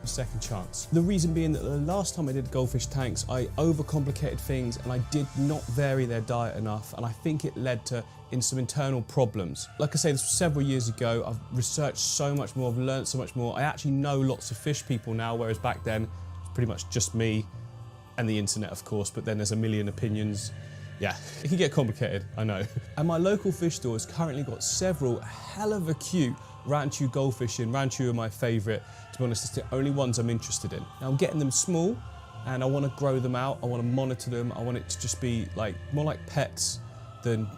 a second chance. The reason being that the last time I did goldfish tanks, I overcomplicated things and I did not vary their diet enough, and I think it led to some internal problems. Like I say, this was several years ago. I've researched so much more, I've learned so much more. I actually know lots of fish people now, whereas back then, it's pretty much just me and the internet, of course, but then there's a million opinions. Yeah, it can get complicated, I know. And my local fish store has currently got several hell of a cute Ranchu goldfish in. Ranchu are my favourite. To be honest, it's the only ones I'm interested in. Now I'm getting them small and I want to grow them out. I want to monitor them. I want it to just be like more like pets than,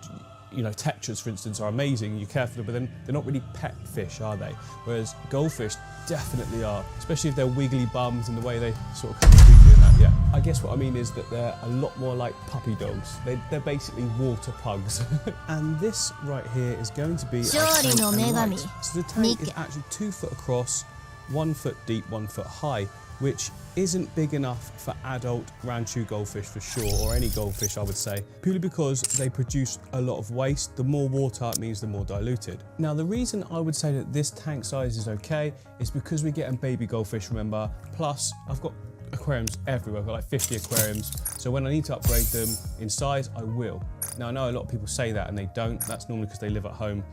you know, tetras, for instance, are amazing. You care for them, but then they're not really pet fish, are they? Whereas goldfish definitely are, especially if they're wiggly bums and the way they sort of come to you and that. Yeah, I guess what I mean is that they're a lot more like puppy dogs. They're basically water pugs. And this right here is going to be a tank and light. So the tank is actually 2 foot across, 1 foot deep, 1 foot high, which isn't big enough for adult Ranchu goldfish for sure, or any goldfish I would say, purely because they produce a lot of waste. The more water means the more diluted. Now the reason I would say that this tank size is okay is because we're getting baby goldfish, remember, plus I've got aquariums everywhere. I've got like 50 aquariums, so when I need to upgrade them in size, I will. Now I know a lot of people say that and they don't. That's normally because they live at home,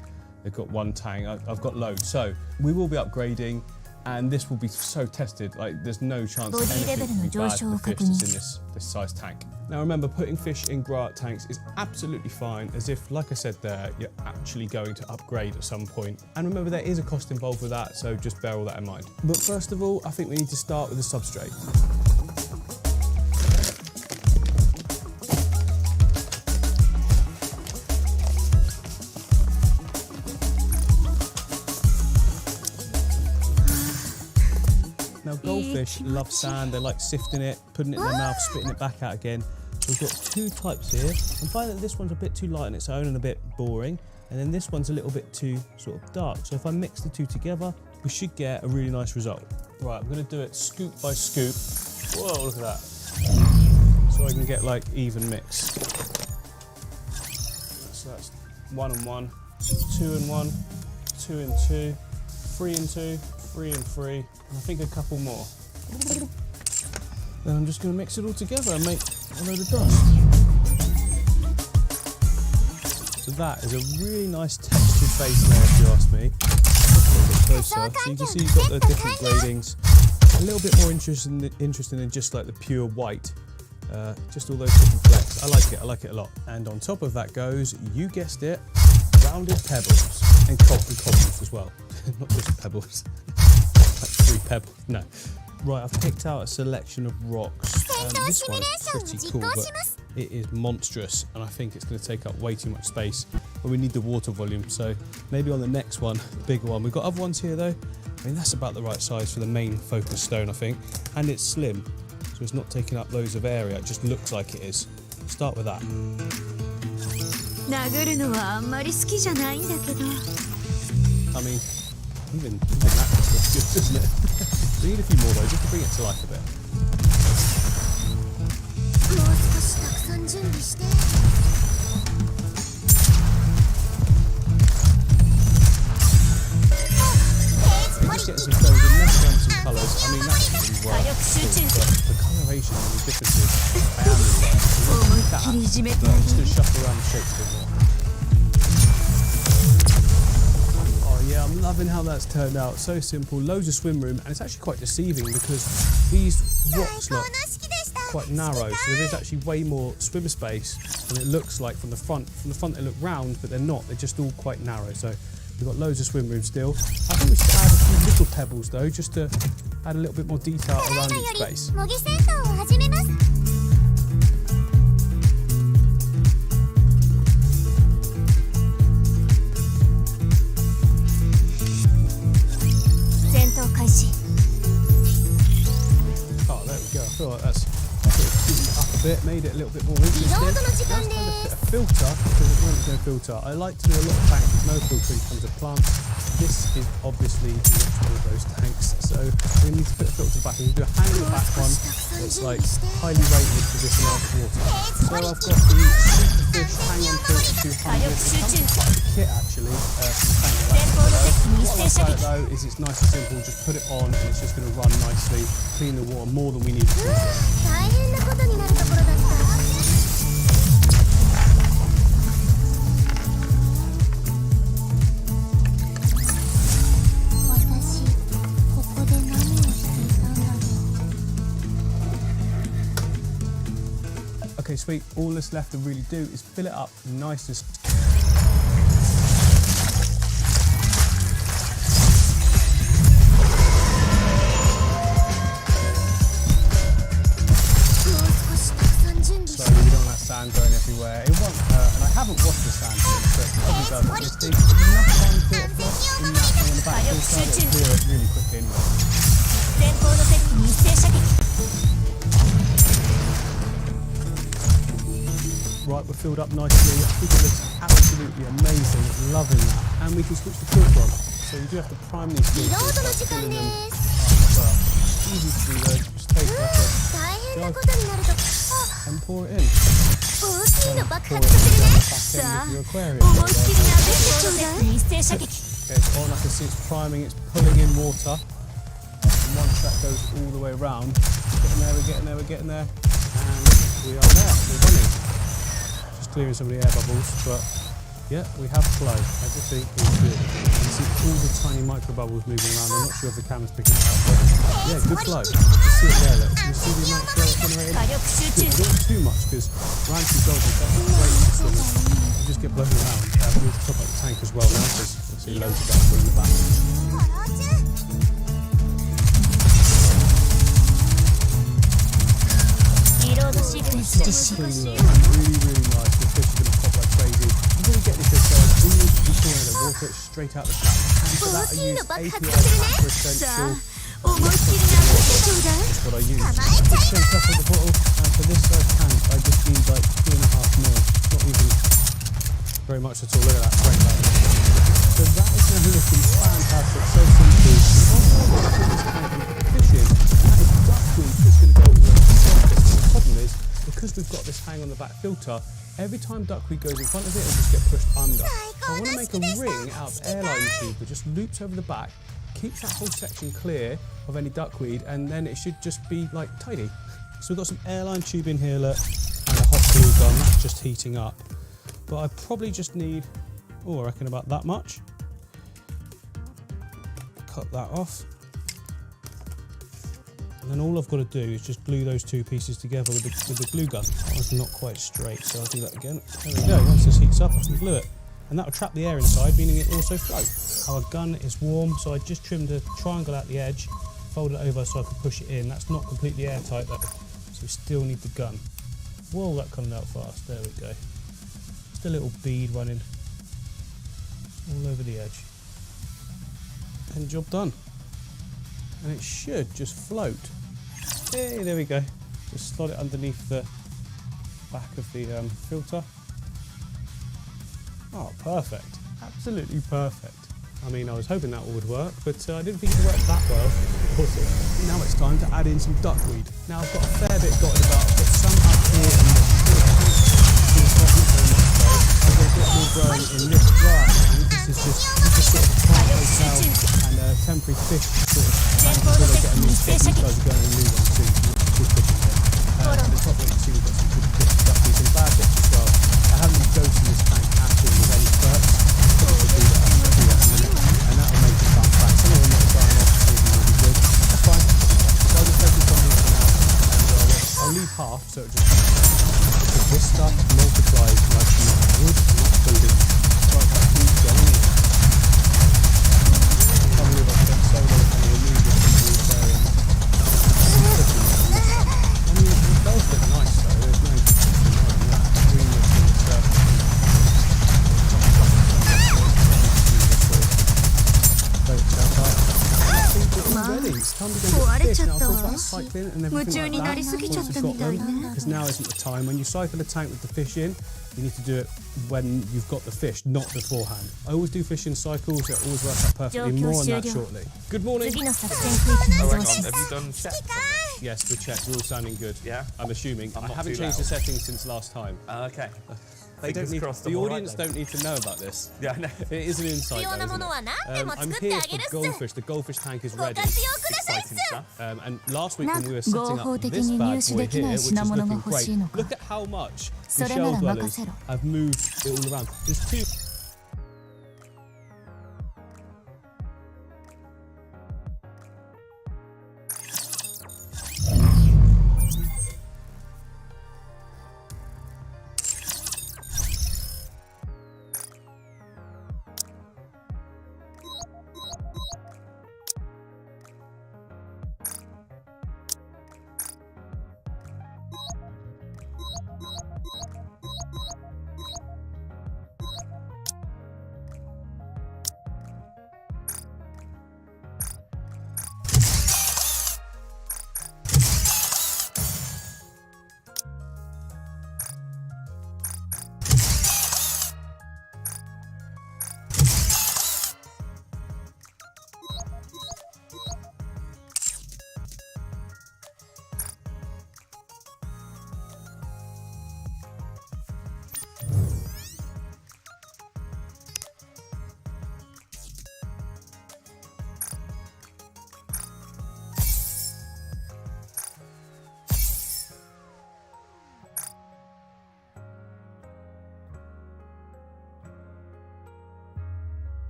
they've got one tank. I've got loads, so we will be upgrading. And this will be so tested, like there's no chance anything will be bad for the fish that's in this size tank. Now remember, putting fish in grow-out tanks is absolutely fine, as if, like I said there, you're actually going to upgrade at some point. And remember, there is a cost involved with that, so just bear all that in mind. But first of all, I think we need to start with the substrate. Now goldfish love sand, they like sifting it, putting it in their mouth, spitting it back out again. So we've got 2 types here. I'm finding that this one's a bit too light on its own and a bit boring, and then this one's a little bit too sort of dark. So if I mix the 2 together, we should get a really nice result. Right, I'm gonna do it scoop by scoop. Whoa, look at that. So I can get like even mix. So that's 1 and 1, 2 and 1, 2 and 2, 3 and 2, 3 and 3, and I think a couple more. Then I'm just going to mix it all together and make a load of dust. So that is a really nice textured base layer, if you ask me. A little bit closer, so you can see you've got the different gradings. A little bit more interesting than just like the pure white. Just all those different flecks. I like it a lot. And on top of that goes, you guessed it, rounded pebbles and cobbles as well. Not just pebbles. Like 3 pebbles, no. Right, I've picked out a selection of rocks. This one is pretty cool, but it is monstrous, and I think it's going to take up way too much space. But we need the water volume, so maybe on the next one, the bigger one. We've got other ones here though. I mean, that's about the right size for the main focus stone, I think. And it's slim, so it's not taking up loads of area. It just looks like it is. Start with that. I mean, even that looks good, doesn't it? We need a few more though, just to bring it to life a bit. Just getting some stones and messing around some colours. I mean, that's really well, but the coloration and the differences, I am really like. I'm just going to shuffle around the shapes a bit more. Yeah, I'm loving how that's turned out. So simple, loads of swim room, and it's actually quite deceiving because these rocks look quite narrow, so there is actually way more swim space than it looks like from the front. From the front they look round, but they're not. They're just all quite narrow. So we've got loads of swim room still. I think we should add a few little pebbles though, just to add a little bit more detail around each base. Oh, there we go. I feel like that's up a bit, made it a little bit more interesting. That's kind of fit a filter because it won't go filter. I like to do a lot of tanks with no filter in terms of plants. This is obviously not one of those tanks, so we need to put a filter back. We can do a hang in the back one that's like highly rated for this amount of water. So I've got the super fish, hang on to it to 200. It comes with quite a kit actually from the tank. What I like about it though is it's nice and simple. Just put it on and it's just going to run nicely, clean the water more than we need to. Okay, sweet. All that's left to really do is fill it up nice and. So we don't want that sand going everywhere. It won't hurt, and I haven't washed the sand since, but probably does it. There's enough time for it in that thing on the back. It'll clear it really quickly anyway. Right, we're filled up nicely. I think it looks absolutely amazing. Loving that. And we can switch the filter on. So you do have to prime these filters by filling them up first. Easy to do though. Just take like a jug and pour it in. And pour it back into your aquarium. Okay, it's on. I can see it's priming. It's pulling in water. And once that goes all the way around, we're getting there. And we are there. We're running. Clearing some of the air bubbles, but yeah, we have flow. Everything is good. You can see all the tiny micro bubbles moving around. I'm not sure if the camera's picking it up, but yeah, good flow. You can see it there, look. You see the amount of flow it's generating? Good. Not too much, because Ranchi dolphins are great swimmers. You just get blown around. We need to top up the tank as well now, because you see loads of that in the back. Just really nice. The fish are going to pop like crazy. Before we get this fish going, we need to be pouring the water straight out the tap. And for that I use API Aqua Essential. That's what I use. Just shake up with the bottle, and for this size tank I just need like 2.5 mil. Not even very much at all. Look at that, great light. So that is now looking fantastic, so simple. Also, put this tank and put the fish in, that is duckweed that's going to go all over the surface. And the problem is, because we've got this hang on the back filter, every time duckweed goes in front of it, it'll just get pushed under. So I want to make a ring out of airline tube that just loops over the back, keeps that whole section clear of any duckweed, and then it should just be like tidy. So we've got some airline tube in here, look, and a hot glue gun, that's just heating up. But I probably just need, I reckon about that much. Cut that off. And then all I've got to do is just glue those two pieces together with the glue gun. That was not quite straight, so I'll do that again. There we go, once this heats up I can glue it. And that will trap the air inside, meaning it will also float. Our gun is warm, so I just trimmed a triangle at the edge, fold it over so I can push it in. That's not completely airtight though, so we still need the gun. Whoa, that comes out fast, there we go. Just a little bead running all over the edge. And job done. And it should just float. Hey, there we go. Just slot it underneath the back of the filter. Oh, perfect. Absolutely perfect. I mean, I was hoping that would work, but I didn't think it would work that well. Awesome. Now it's time to add in some duckweed. Now I've got a fair bit dotted about. I've got some up here in the I've got a bit more growing in this grass. And this is just sort of plant hotel and a temporary fish sort of until they get a new fish. These guys are going to new ones soon. Good fishing there. At the top, you can see we've got some good fish duckies and bad bits as well. I haven't been dosing this tank at all with any perks. I'll do that in a minute, and that'll make it bounce back. Some of them are dying off, some of them will be good. That's fine. So I'll just focus on this now, and I'll leave half so it just because this stuff multiplies like you would not believe. Right, that keeps going in. I can't believe I've spent so long trying to remove this from the aquarium. I mean, it does look nice though, there's no denying that. Green looking stuff. It's time to go get fish. Now I'll talk about cycling and everything like that once you've got them, because now isn't the time. When you cycle a tank with the fish in, you need to do it when you've got the fish, not beforehand. I always do fish in cycles, it always works out perfectly. More on that shortly. Good morning. Oh, hang on, have you done check? Yes, we checked. We're all sounding good. Yeah? I'm assuming. I haven't too changed the loud. settings since last time. Okay. They don't Fingers need, crossed the I'm all right audience then. don't need to know about this. Yeah, I know. It is an insight, 必要な though, もの isn't は何で it? も作 I'm って here あげる for っす goldfish. The goldfish tank is ご ready. 活用くださいっ Exciting す stuff. And last week when we were な setting 合法 up 的 this に bad 入手 boy でき here, ない which is 品物が looking 欲しい great, のか look at how much the それな shell ら dwellers 任せろ have moved it all around. There's two.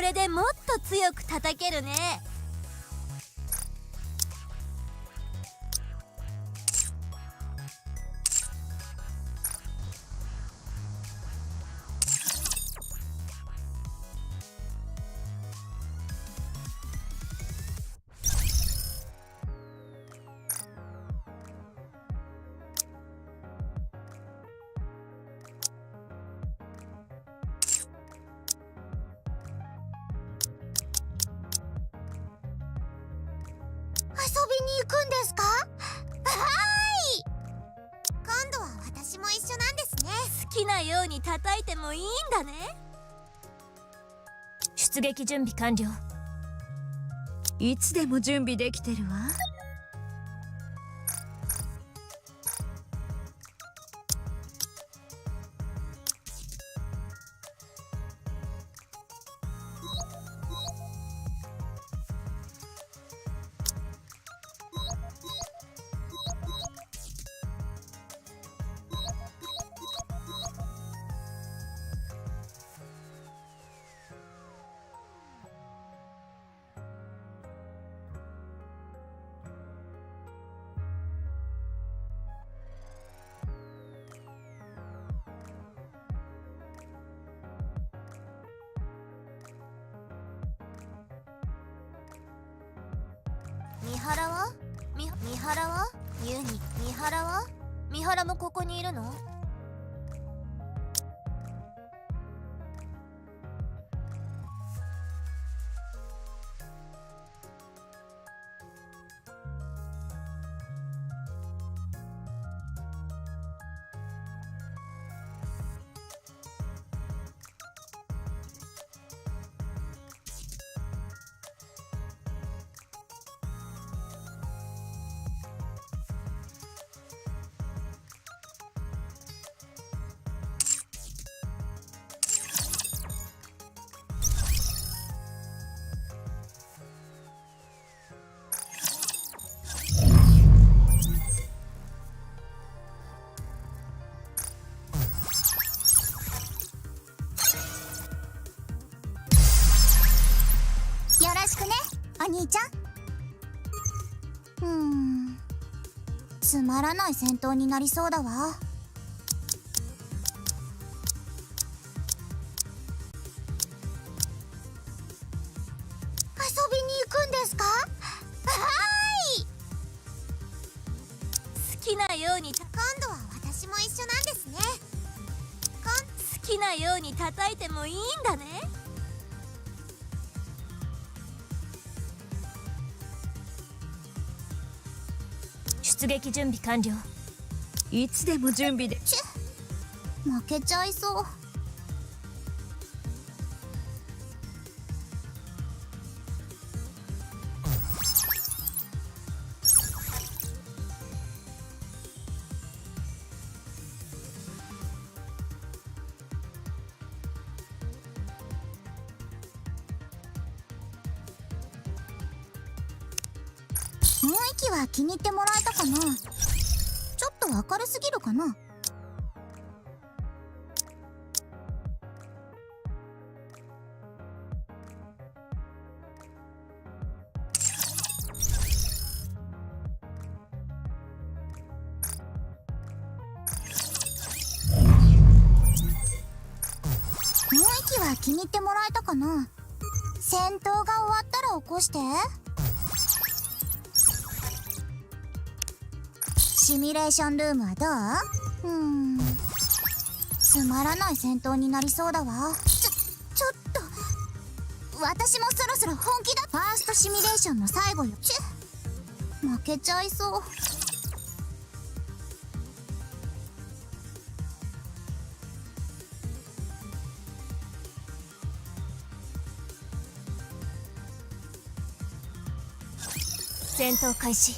れでもっと強く叩けるね。遊びに行くんですか？はーい。今度は私も一緒なんですね。好きなように叩いてもいいんだね。出撃準備完了。いつでも準備できてるわ。三原は？三原は？ユニ、三原は？三原もここにいるの？よろしくね、お兄ちゃん。つまらない戦闘になりそうだわ。遊びに行くんですか？はーい。好きなように今度は私も一緒なんですね。好きなように叩いてもいいんだね。出撃準備完了。いつでも準備で。負けちゃいそう。雰囲気は気に入ってもらえたかな？ちょっと明るすぎるかな？雰囲気は気に入ってもらえたかな？戦闘が終わったら起こして。シミュレーションルームはどう？つまらない戦闘になりそうだわ。ちょっと私もそろそろ本気だ。ファーストシミュレーションの最後よ。負けちゃいそう。戦闘開始。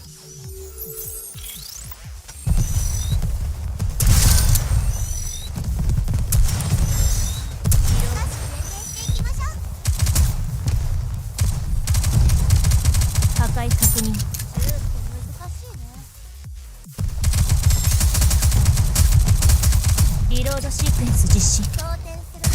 破壊確認。難しいね。リロードシークエンス実施。装填するね。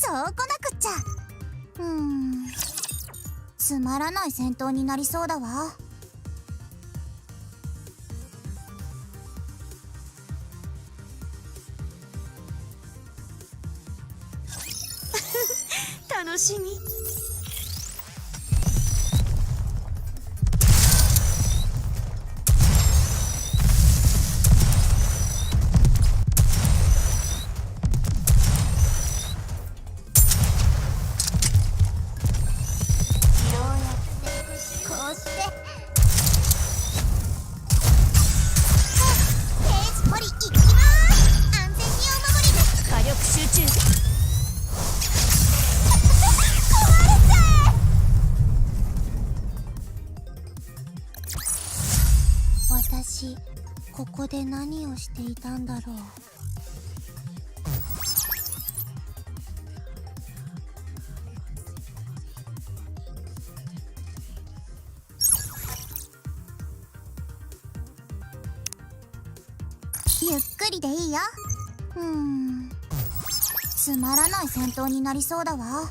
そう来なくっちゃ。つまらない戦闘になりそうだわ。楽しみ。私ここで何をしていたんだろう。ゆっくりでいいよ。つまらない戦闘になりそうだわ。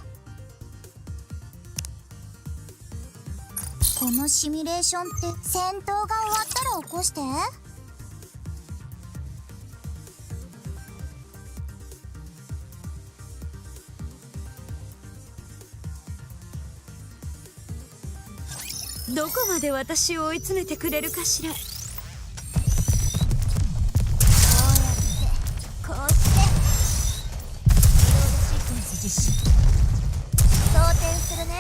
このシミュレーションって戦闘が終わったら起こして。どこまで私を追い詰めてくれるかしら。こうしてリロードシークエンス実施。装填するね。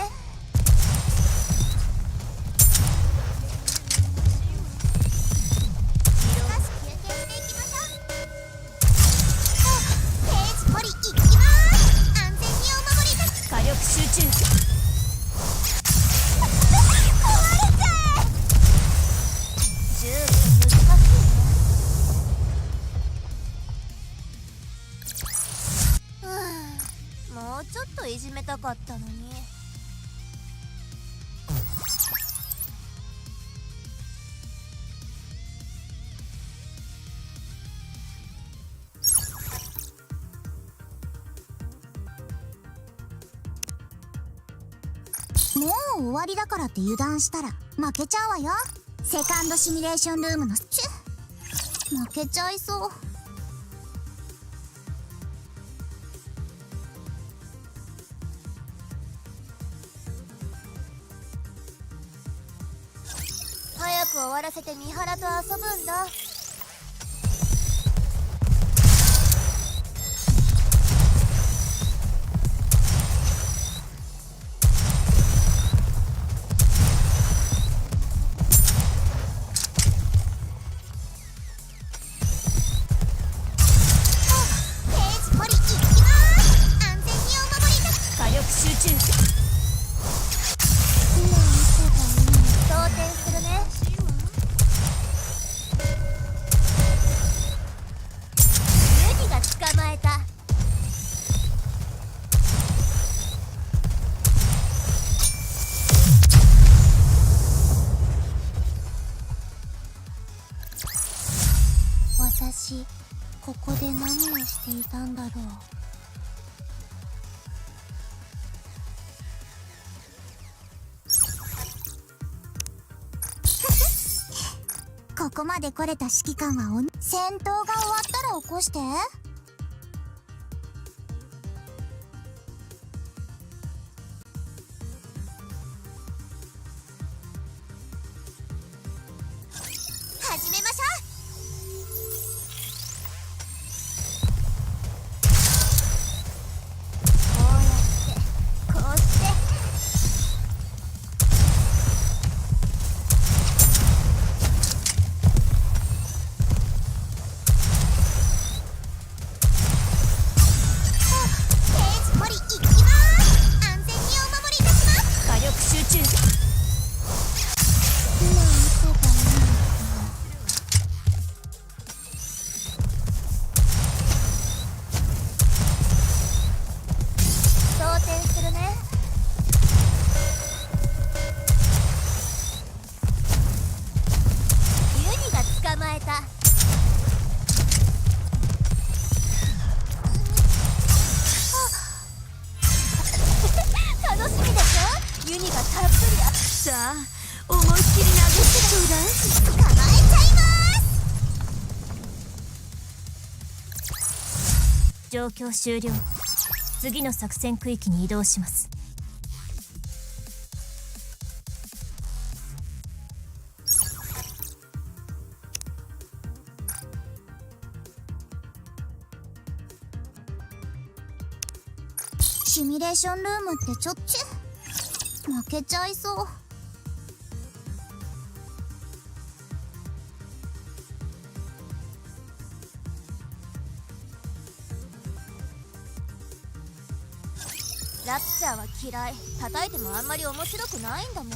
もうちょっといじめたかったのに。もう終わりだからって油断したら負けちゃうわよ。セカンドシミュレーションルームの負けちゃいそう。早く終わらせて三原と遊ぶんだ。私ここで何をしていたんだろう。ここまで来れた指揮官は戦闘が終わったら起こして。始めましょう。状況終了。次の作戦区域に移動します。シミュレーションルームってちょっち負けちゃいそう。ラプチャーは嫌い。叩いてもあんまり面白くないんだもん。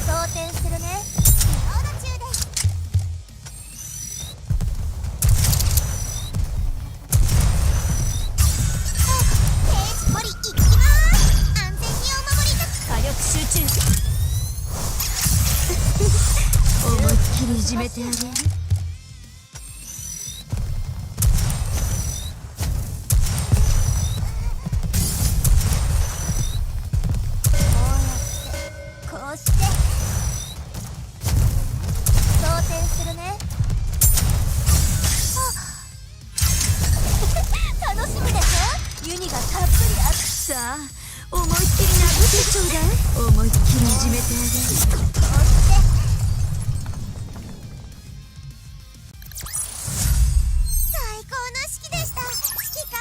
装填するね。リロード中です。ページ掘り行きまーす。安全にお守りな。火力集中。思いっきりいじめてあげる。こうして装填するね。楽しみでしょ。ユニがたっぷりあっさあ思いっきり殴ってちょうだい。思いっきりいじめてあげる。こうして最高の式でした。指揮官。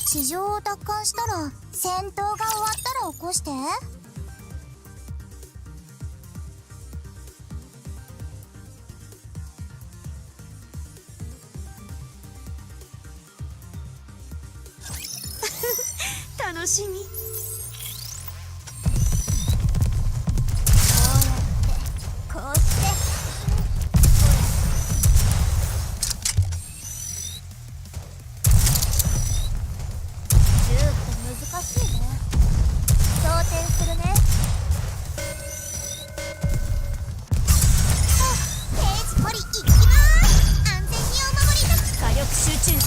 地上を奪還したら戦闘が終わったら起こして。楽しみ。こうして銃って難しいね。装填するね。ページ掘り行きまーす。安全にお守りな。火力集中。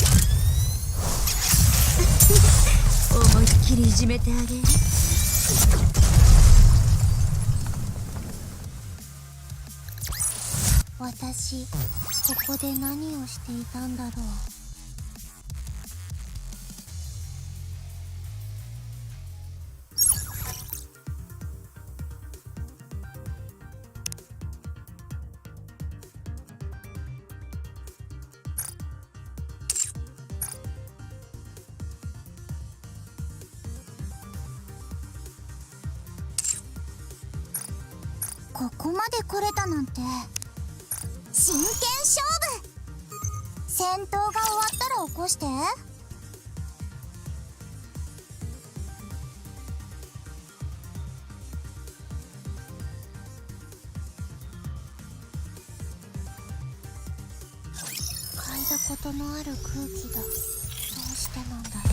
思いっきりいじめてあげる。私ここで何をしていたんだろう。ここまで来れたなんて。真剣勝負。戦闘が終わったら起こして。嗅いだことのある空気だ。どうしてなんだろう。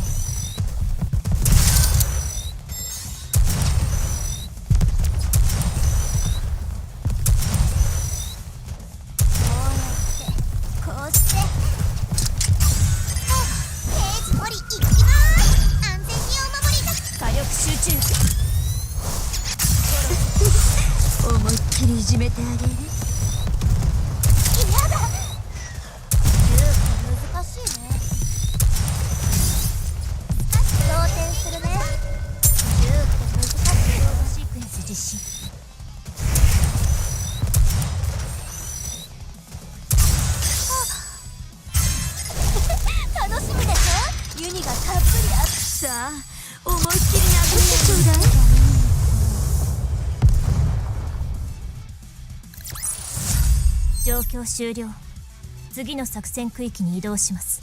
こうしてページ掘り行きまーす。安全にお守りな。火力集中。思いっきりいじめてあげる。嫌だ。銃って難しいね。装填するね。銃って難しい。シークエンス実施。楽しみでしょ。ユニがたっぷりあっ。さあ思いっきり殴ってちょうだい。状況終了。次の作戦区域に移動します。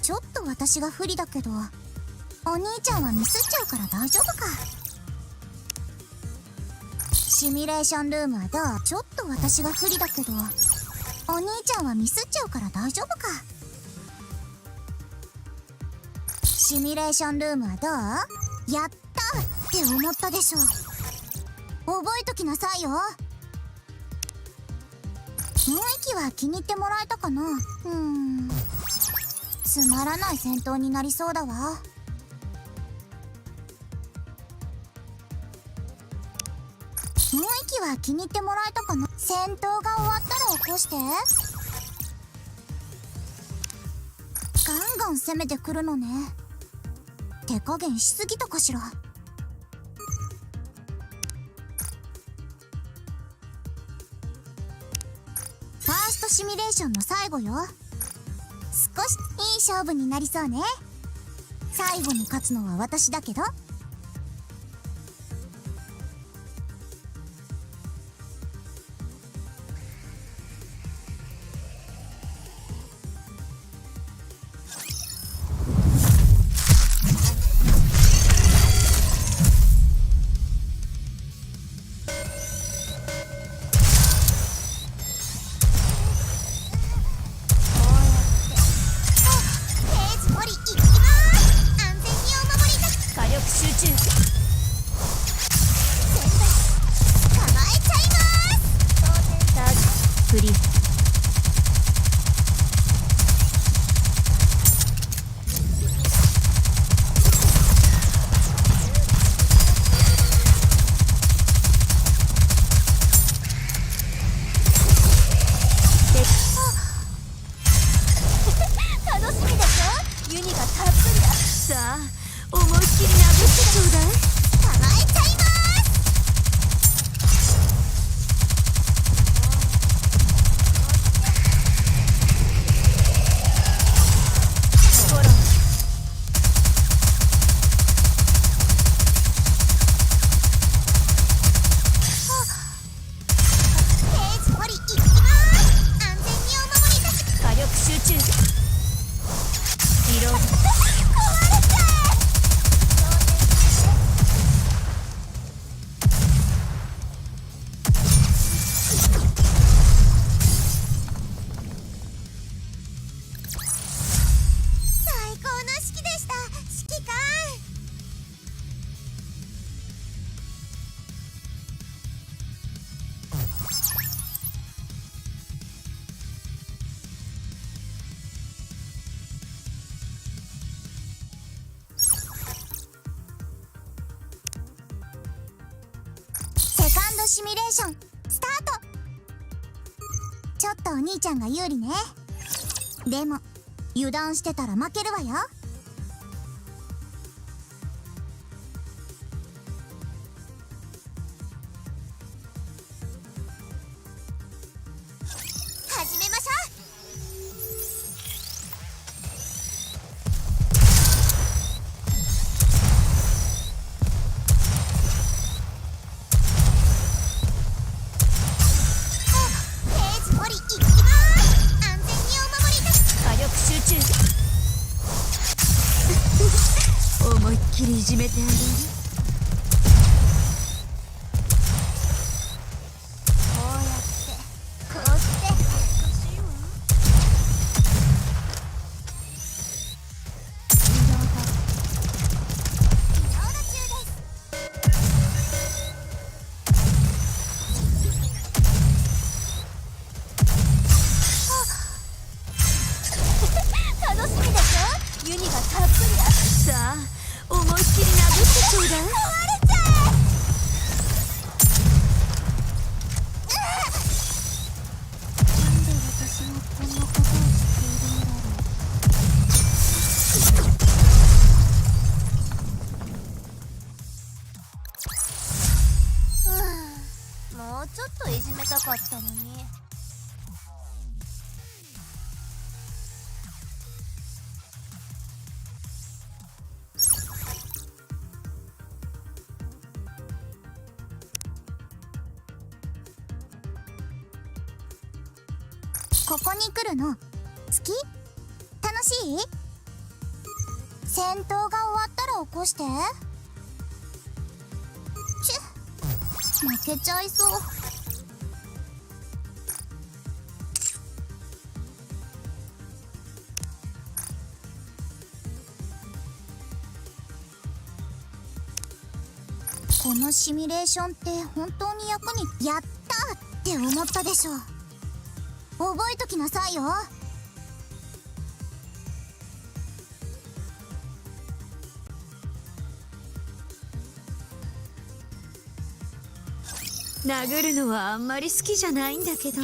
ちょっと私が不利だけど、お兄ちゃんはミスっちゃうから大丈夫か。シミュレーションルームはどう？ちょっと私が不利だけど、お兄ちゃんはミスっちゃうから大丈夫か。シミュレーションルームはどう？やったって思ったでしょ。覚えときなさいよ。雰囲気は気に入ってもらえたかな。つまらない戦闘になりそうだわ。雰囲気は気に入ってもらえたかな。戦闘が終わったら起こして。ガンガン攻めてくるのね。手加減しすぎたかしら。ファーストシミュレーションの最後よ。少しいい勝負になりそうね。最後に勝つのは私だけど。シミュレーションスタート。ちょっとお兄ちゃんが有利ね。でも油断してたら負けるわよ。始めましょう。思いっきりいじめてあげる。こうやってこうして難しいわ。リロード中です。楽しみでしょ。ユニがたっぷりだ。さあ思いっきり殴ってちょうだい。なんで私もこんなことを知っているんだろう。もうちょっといじめたかったのに。ここに来るの好き？楽しい？戦闘が終わったら起こして。負けちゃいそう。このシミュレーションって本当に役にやったって思ったでしょ。覚えときなさいよ。殴るのはあんまり好きじゃないんだけど。こ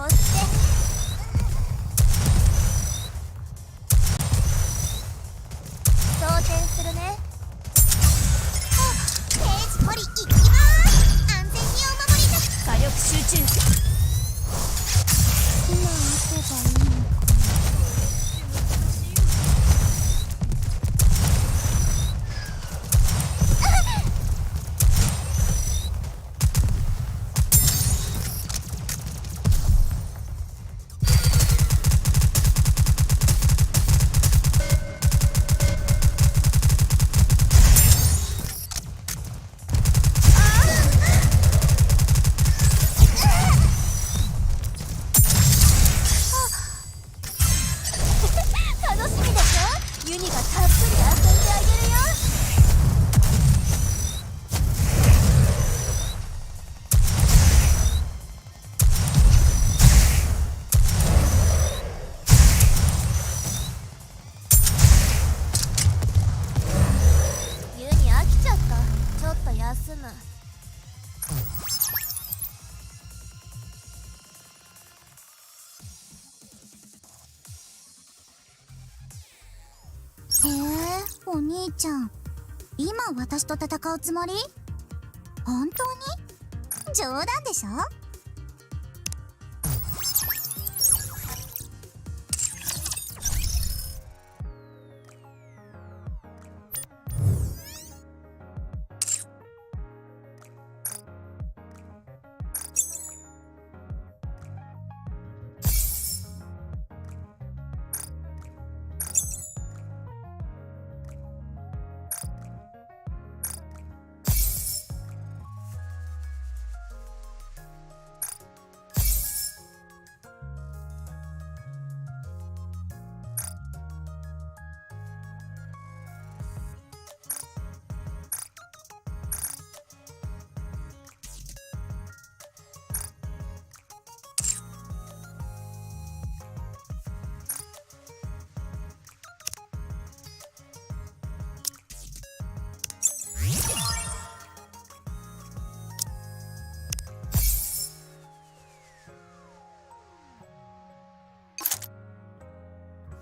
うして装填するね。ページ取り行きまーす。安全にお守りだ。火力集中。今押せばいいのか。楽しみでしょ。ユニがたっぷり遊んであげるよ。ユニ飽きちゃった。ちょっと休む。お兄ちゃん、今私と戦うつもり？本当に？冗談でしょ？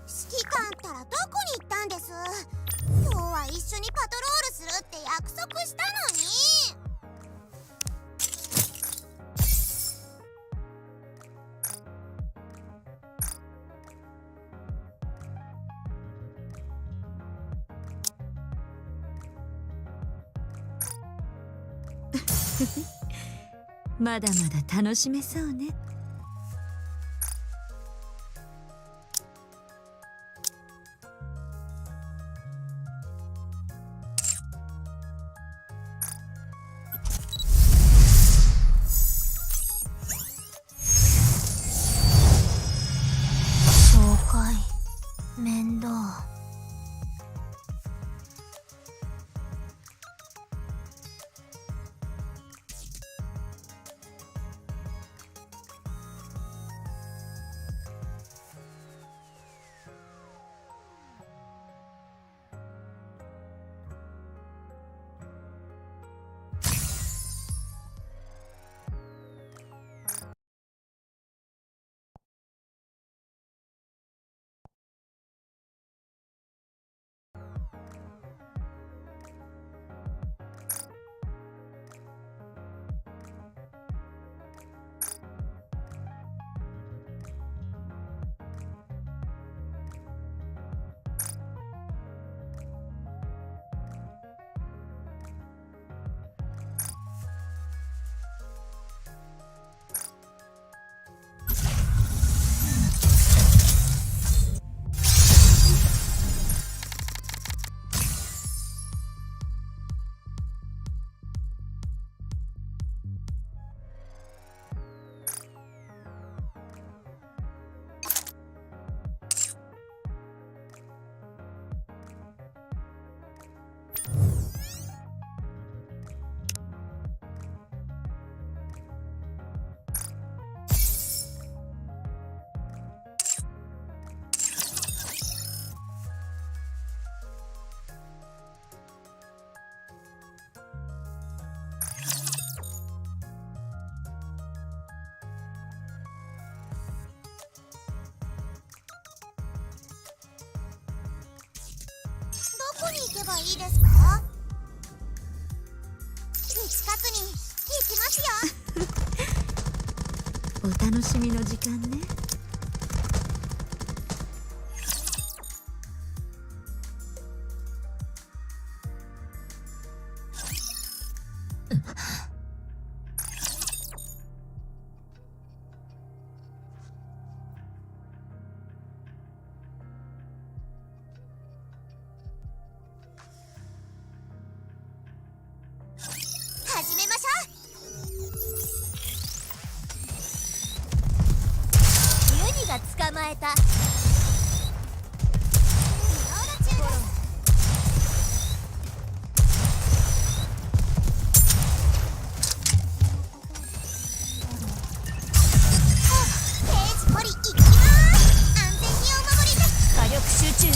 指揮官ったらどこに行ったんです？今日は一緒にパトロールするって約束したのに。まだまだ楽しめそうね。紹介面倒。こに行けばいいですか？近くに行きますよ。お楽しみの時間ね。始めましょう。ユニが捕まえた。火力集中。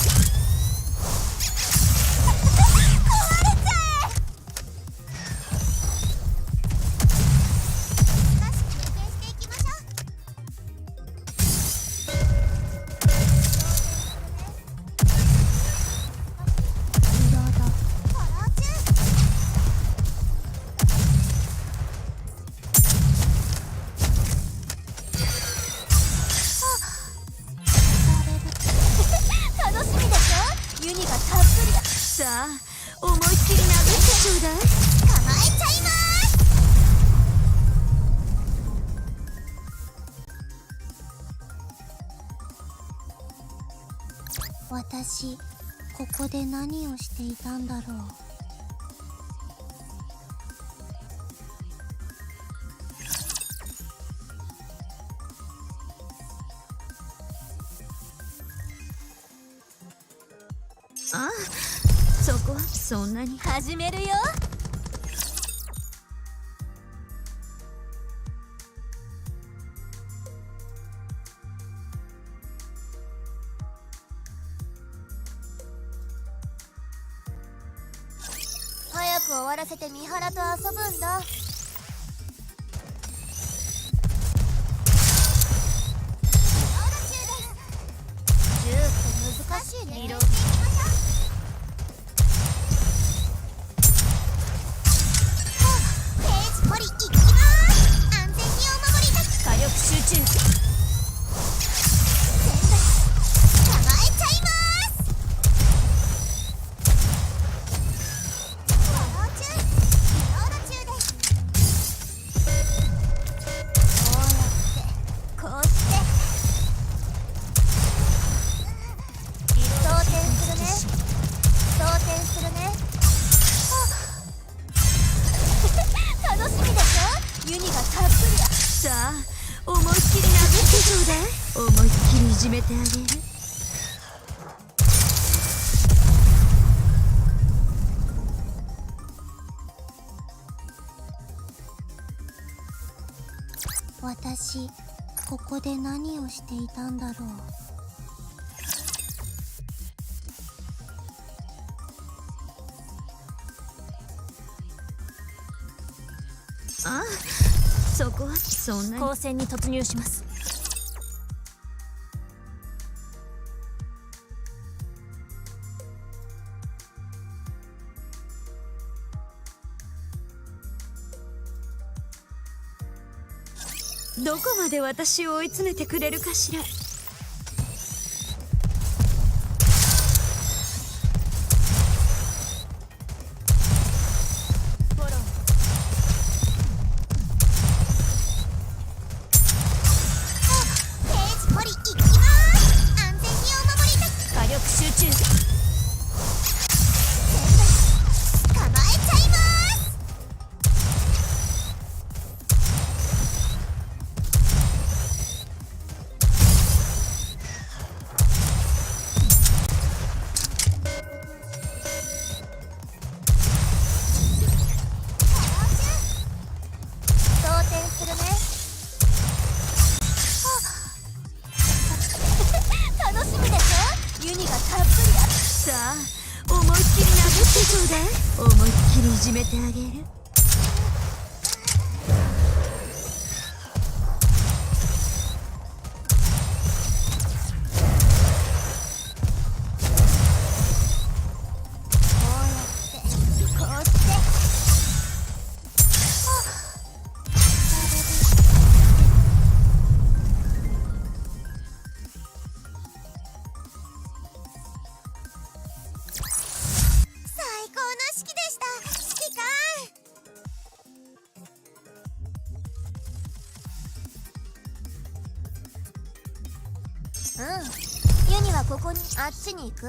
楽しみでしょ。ユニがたっぷりだ。さあ思いっきり殴ってちょうだい。構えちゃいます。私ここで何をしていたんだろう。ああ、そこはそんなに。始めるよ。早く終わらせて三原と遊ぶんだ。銃って難しいね。リロード。ページ取り行きます。安全にお守りだ。火力集中。構えちゃいます。フォロー中、リロード中です。こうやってこうして装填するね。装填するね。楽しみでしょ。ユニがたっぷりだ。さあ思いっきり殴ってちょうだい。思いっきりいじめてあげる。私ここで何をしていたんだろう。ああ、そこはそんなに。光線に突入します。どこまで私を追い詰めてくれるかしら。ページ取り行きます。安全にお守りだ。火力集中。構えちゃいます。装填するね。楽しみでしょ。ユニがたっぷりだ。さあ思いっきり殴ってちょうだい。思いっきりいじめてあげる。ユニはここにあっちに行く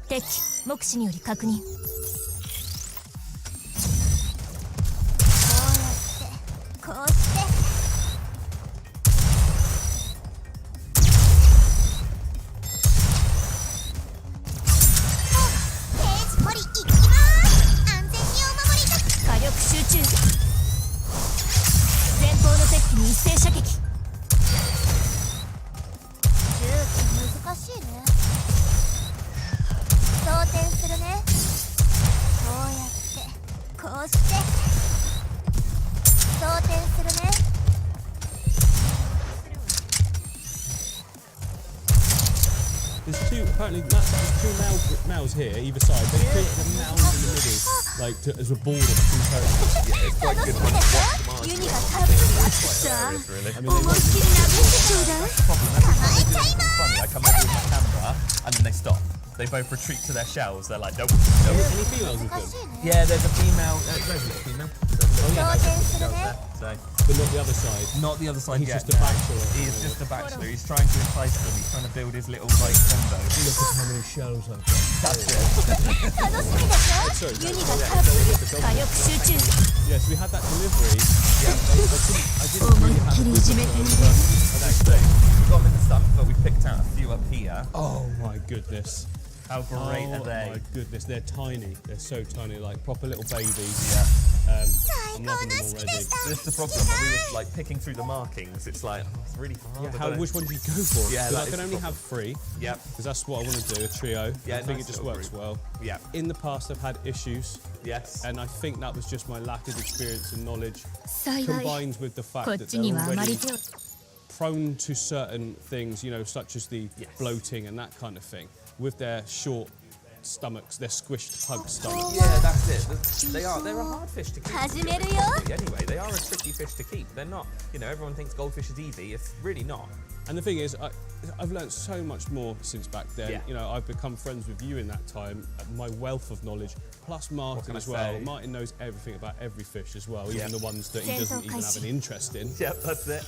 敵目視により確認。こうしてページポリ行きまーす。安全にお守りだ。火力集中。前方の敵機に一斉射撃。銃って難しいね。装填するね。こうやってこうして装填するね。There's apparently there's 2 mouths here, either side. They created a mound in the middle, like as a border between characters. Yeah, it's quite good when you watch them on. ユニがたっぷりあってさ Hilarious, really. I mean, 思いっきり殴ってちょうだい。 Problem, every time they do something funny, I come over with my camera and then they stop. They both retreat to their shells. They're like, nope, nope. Any females with 難 them? しいね。 Yeah, there's a female. There's a female. Oh 装填するね。 So, But not the other side. not the other side He's yet. just a bachelor. He is just a bachelor. He's trying to entice them. He's trying to build his little like combo. Look at how many shells I've got. That's it. 楽しみでしょ。ユニがたっぷり。火力集中。 Yes, we had that delivery. Yeah, I didn't 思い really っ have きりいじめてる。 I know, so we got them in the stump, but we picked out a few up here. Oh my goodness. How great Oh are they? my goodness, they're tiny. They're so tiny, like proper little babies. Yeah. I'm loving them already. This is the problem. When we were like picking through the markings, it's like it's really hard. Yeah, which one do you go for? Yeah, 'Cause that I is can the only problem. have 3, Yep. because that's what I want to do, a trio. Yeah, I think nice it just little works group. well. Yeah. In the past, I've had issues, Yes. and I think that was just my lack of experience and knowledge, 幸い combined with the こ fact っ that ちに they're はあまり already 手を prone to certain things, you know, such as the Yes. bloating and that kind of thing, with their short stomachs, their squished pug stomachs. Yeah, that's it. They're a hard fish to keep. 始めるよ。 Anyway, they are a tricky fish to keep. They're not, you know, everyone thinks goldfish is easy. It's really not. And the thing is, I've learned so much more since back then. Yeah. You know, I've become friends with you in that time. My wealth of knowledge, plus Martin can I as well. say? Martin knows everything about every fish as well, Yeah. even the ones that he doesn't even have an interest in. Yep, that's it.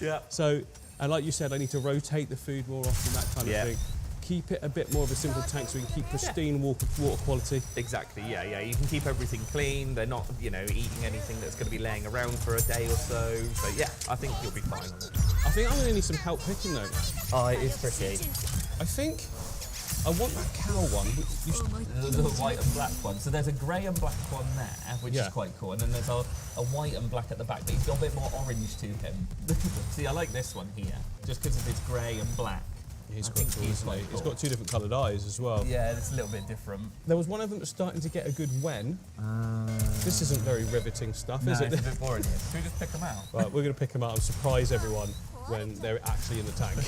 Yeah. So, and like you said, I need to rotate the food more often, that kind Yeah. of thing. Keep it a bit more of a simple tank so we can keep pristine water quality. Exactly, yeah. You can keep everything clean. They're not, you know, eating anything that's going to be laying around for a day or so. So, yeah, I think you'll be fine on it. I think I'm going to need some help picking though. Oh, it is pretty. I think I want that cow one. The white and black one. So there's a grey and black one there, which Yeah. is quite cool. And then there's a white and black at the back, but he's got a bit more orange to him. See, I like this one here, just because of his grey and black. He's I quite think cool, he's isn't quite he? He's cool. got 2 different coloured eyes as well. Yeah, it's a little bit different. There was one of them that's starting to get a good wen. This isn't very riveting stuff, No, is it's it? a bit boring here. Should we just pick them out? Right, we're going to pick them out and surprise everyone when they're actually in the tank.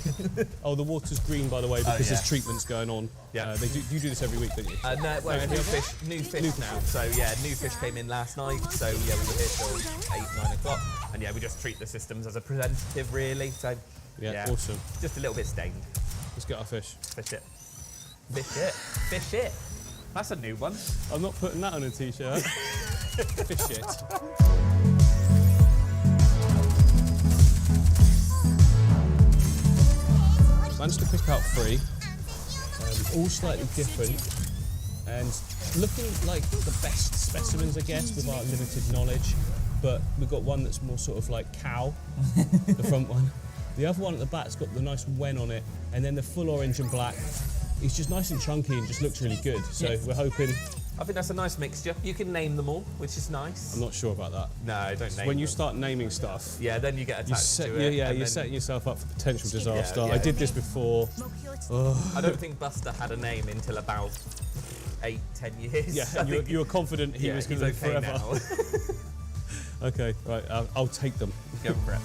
Oh, the water's green, by the way, because yeah. there's treatments going on. Yeah. You do this every week, don't you? No, well, it's new fish now. So yeah, new fish came in last night. So yeah, we were here till 8, 9 o'clock, and yeah, we just treat the systems as a preventative, really. So Yeah, awesome. just a little bit stained. Let's get our fish. Fish it, fish it, fish it. That's a new one. I'm not putting that on a t-shirt. Fish it. Managed to pick out 3, all slightly different, and looking like the best specimens, I guess, with our limited knowledge. But we've got one that's more sort of like cow, the front one. The other one at the back's got the nice wen on it, and then the full orange and black. He's just nice and chunky and just looks really good. So Yeah. we're hoping. I think that's a nice mixture. You can name them all, which is nice. I'm not sure about that. No, don't name When you them. start naming stuff, Yeah, then you get attached to it. you're and then- setting yourself up for potential disaster. yeah. I did this before. I don't think Buster had a name until about 8, 10 years. Yeah, I and think you were confident he yeah, was going he's to live okay forever. now. Okay, right, I'll take them. Go for it.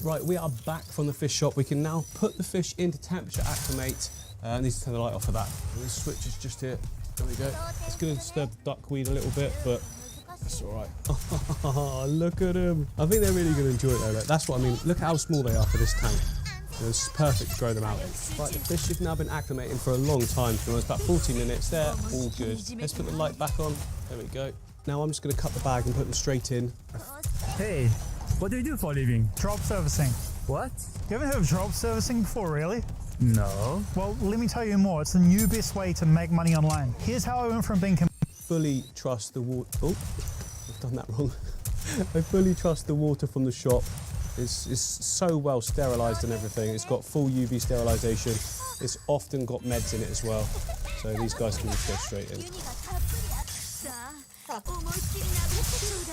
Right, we are back from the fish shop. We can now put the fish into temperature acclimate. I need to turn the light off for that. The switch is just here. There we go. It's going to disturb the duckweed a little bit, but that's all right. Oh, look at them. I think they're really going to enjoy it though. Like, that's what I mean. Look at how small they are for this tank. It's perfect to grow them out in. Right, the fish have now been acclimating for a long time. So it's about 40 minutes. They're all good. Let's put the light back on. There we go. Now I'm just going to cut the bag and put them straight in. Hey, what do you do for a living? Drop servicing. What? You haven't heard of drop servicing before, really? No. Well, let me tell you more. It's the new best way to make money online. Here's how I went from being Fully trust the water. Oh, I've done that wrong. I fully trust the water from the shop. It's so well sterilised and everything. It's got full UV sterilisation. It's often got meds in it as well. So these guys can just go straight in.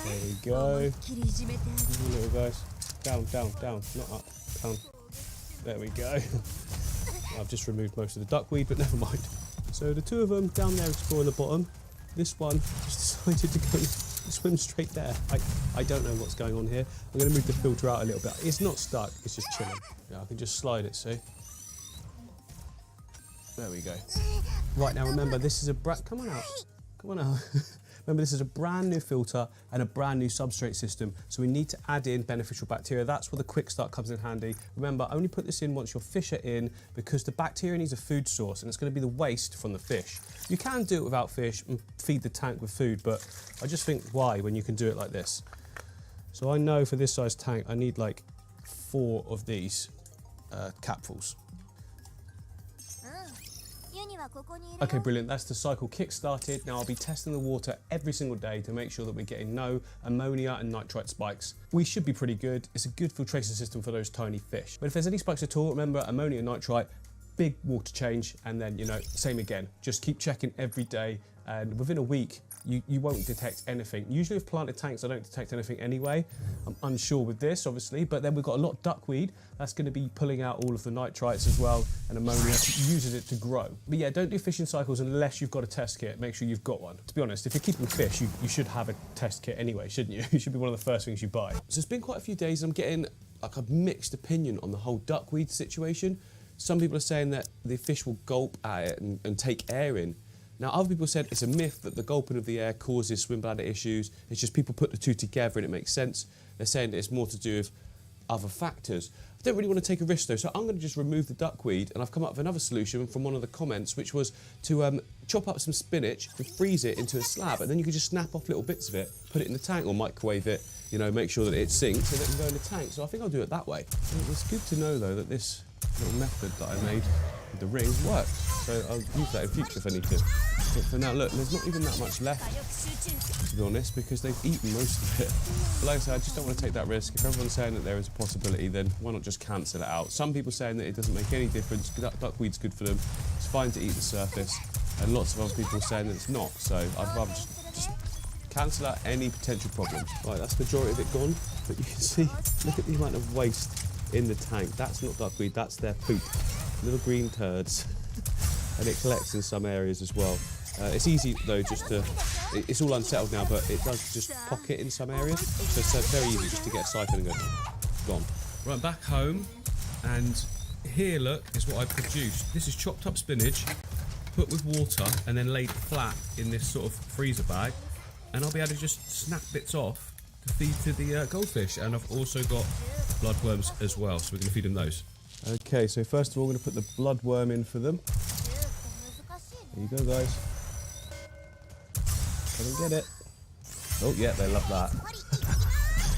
There we go. Little guys. Down, down, down. Not up. Down. There we go. I've just removed most of the duckweed, but never mind. So the two of them down there exploring the bottom. This one just decided to go swim straight there. I don't know what's going on here. I'm going to move the filter out a little bit. It's not stuck, it's just chilling. Yeah, I can just slide it, see? There we go. Right, now remember, this is a come on out. Come on out. Remember, this is a brand new filter and a brand new substrate system, so we need to add in beneficial bacteria. That's where the quick start comes in handy. Remember, only put this in once your fish are in, because the bacteria needs a food source, and it's going to be the waste from the fish. You can do it without fish and feed the tank with food, but I just think, why, when you can do it like this? So I know for this size tank, I need like 4 of these capfuls. Okay, brilliant. That's the cycle kick-started. Now I'll be testing the water every single day to make sure that we're getting no ammonia and nitrite spikes. We should be pretty good. It's a good filtration system for those tiny fish. But if there's any spikes at all, remember, ammonia and nitrite, big water change, and then, you know, same again. Just keep checking every day, and within a week, you won't detect anything. Usually with planted tanks, I don't detect anything anyway. I'm unsure with this, obviously, but then we've got a lot of duckweed. That's going to be pulling out all of the nitrites as well, and ammonia uses it to grow. But yeah, don't do fishing cycles unless you've got a test kit. Make sure you've got one. To be honest, if you're keeping fish, you should have a test kit anyway, shouldn't you? It should be one of the first things you buy. So it's been quite a few days. I'm getting like a mixed opinion on the whole duckweed situation. Some people are saying that the fish will gulp at it and take air in. Now, other people said it's a myth that the gulping of the air causes swim bladder issues. It's just people put the two together and it makes sense. They're saying that it's more to do with other factors. I don't really want to take a risk though, so I'm going to just remove the duckweed, and I've come up with another solution from one of the comments, which was to chop up some spinach and freeze it into a slab, and then you can just snap off little bits of it, put it in the tank or microwave it, you know, make sure that it sinks and it can go in the tank. So I think I'll do it that way. And it's good to know though that this little method that I made with the ring works. So I'll use that in future if anything. But for now, look, there's not even that much left, to be honest, because they've eaten most of it. But like I said, I just don't want to take that risk. If everyone's saying that there is a possibility, then why not just cancel it out? Some people saying that it doesn't make any difference, duckweed's good for them, it's fine to eat the surface, and lots of other people saying that it's not, so I'd rather just cancel out any potential problems. Right, that's the majority of it gone, but you can see, look at the amount of waste in the tank. That's not duckweed, that's their poop. Little green turds. And it collects in some areas as well. It's easy though, just to, it's all unsettled now, but it does just pocket in some areas. So it's very easy just to get a siphon and go, gone. Right, back home, and here, look, is what I produced. This is chopped up spinach, put with water, and then laid flat in this sort of freezer bag. And I'll be able to just snap bits off to feed to the goldfish. And I've also got bloodworms as well, so we're going to feed them those. Okay, so first of all, we're going to put the bloodworm in for them. There you go, guys. Let them get it. Oh, yeah, they love that.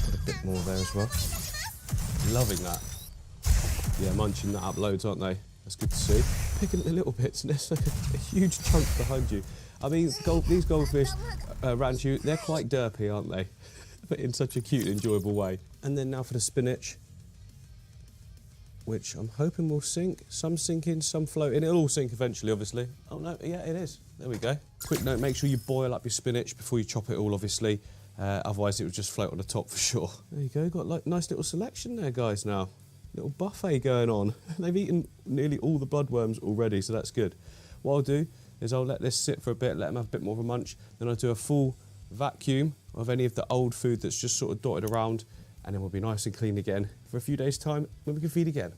Got a bit more there as well. Loving that. Yeah, munching that up loads, aren't they? That's good to see. Picking at the little bits, and there's like a huge chunk behind you. I mean, these goldfish around you, they're quite derpy, aren't they? But in such a cute, enjoyable way. And then now for the spinach, which I'm hoping will sink. Some sink in, some float in. It'll all sink eventually, obviously. Oh no, yeah, it is. There we go. Quick note, make sure you boil up your spinach before you chop it all, obviously. Otherwise it will just float on the top for sure. There you go, got like nice little selection there, guys, now. Little buffet going on. They've eaten nearly all the bloodworms already, so that's good. What I'll do is I'll let this sit for a bit, let them have a bit more of a munch, then I'll do a full vacuum of any of the old food that's just sort of dotted around, and then we'll be nice and clean again for a few days' time when we can feed again.